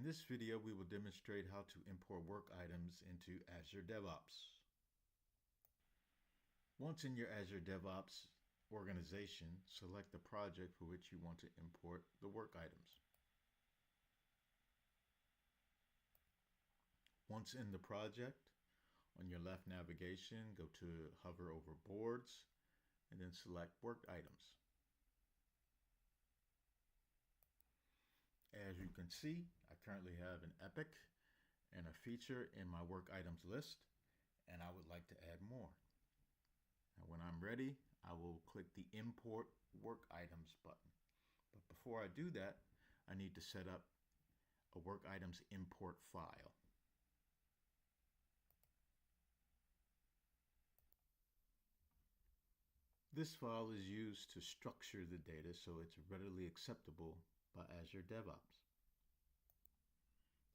this video, we will demonstrate how to import work items into Azure DevOps. Once in your Azure DevOps organization, select the project for which you want to import the work items. Once in the project, on your left navigation, go to hover over boards and then select work items. As you can see, I currently have an epic and a feature in my work items list, and I would like to add more. Now, when I'm ready, I will click the Import Work Items button. But before I do that, I need to set up a work items import file. This file is used to structure the data so it's readily acceptable by Azure DevOps.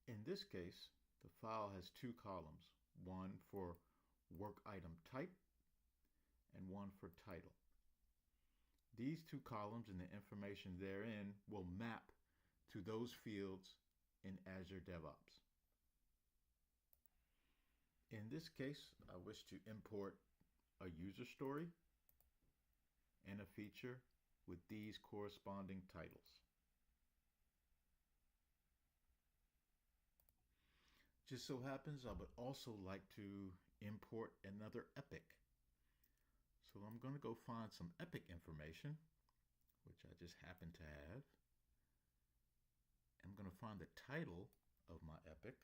In this case, the file has two columns, one for work item type and one for title. These two columns and the information therein will map to those fields in Azure DevOps. In this case, I wish to import a user story and a feature with these corresponding titles. Just so happens I would also like to import another epic. So I'm going to go find some epic information, which I just happen to have. I'm going to find the title of my epic.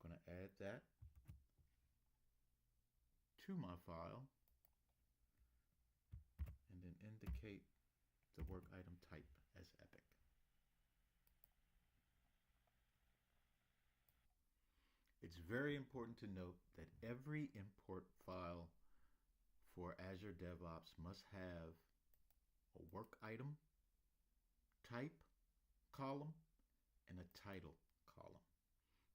I'm going to add that to my file and then indicate the work item type as epic. It's very important to note that every import file for Azure DevOps must have a work item type column and a title column.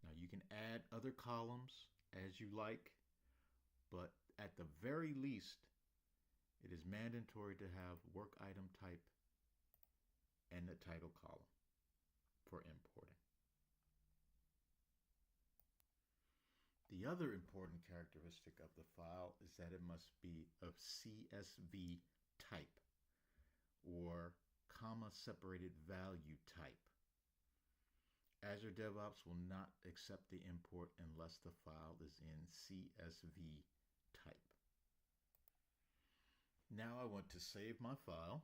Now you can add other columns as you like, but at the very least, it is mandatory to have work item type and the title column for importing. The other important characteristic of the file is that it must be of CSV type or comma separated value type. Azure DevOps will not accept the import unless the file is in CSV type. Now I want to save my file.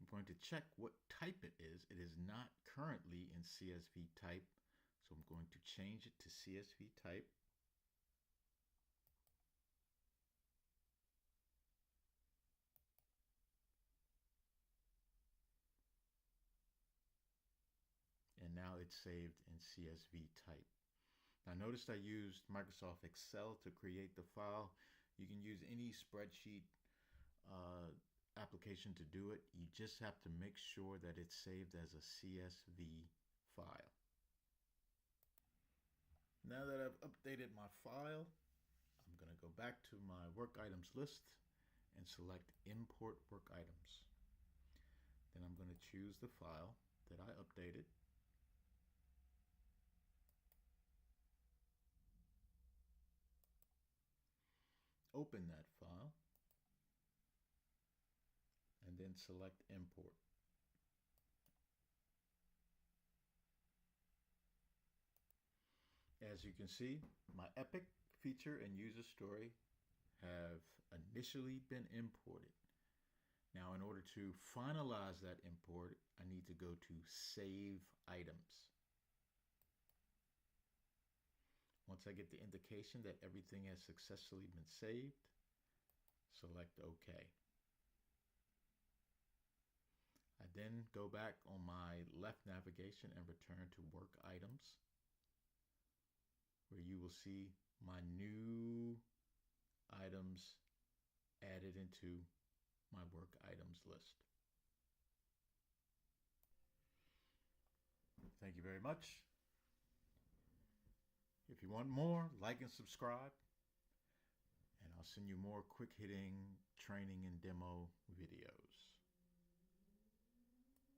I'm going to check what type it is. It is not currently in CSV type, so I'm going to change it to CSV type. And now it's saved in CSV type. Now notice I used Microsoft Excel to create the file. You can use any spreadsheet application to do it. You just have to make sure that it's saved as a CSV file. Now that I've updated my file, I'm going to go back to my work items list and select import work items. Then I'm going to choose the file that I updated. Open that file and then select import. As you can see, my epic, feature, and user story have initially been imported. Now, in order to finalize that import, I need to go to Save Items. Once I get the indication that everything has successfully been saved, select OK. I then go back on my left navigation and return to Work Items, where you will see my new items added into my work items list. Thank you very much. If you want more, like and subscribe, and I'll send you more quick hitting training and demo videos.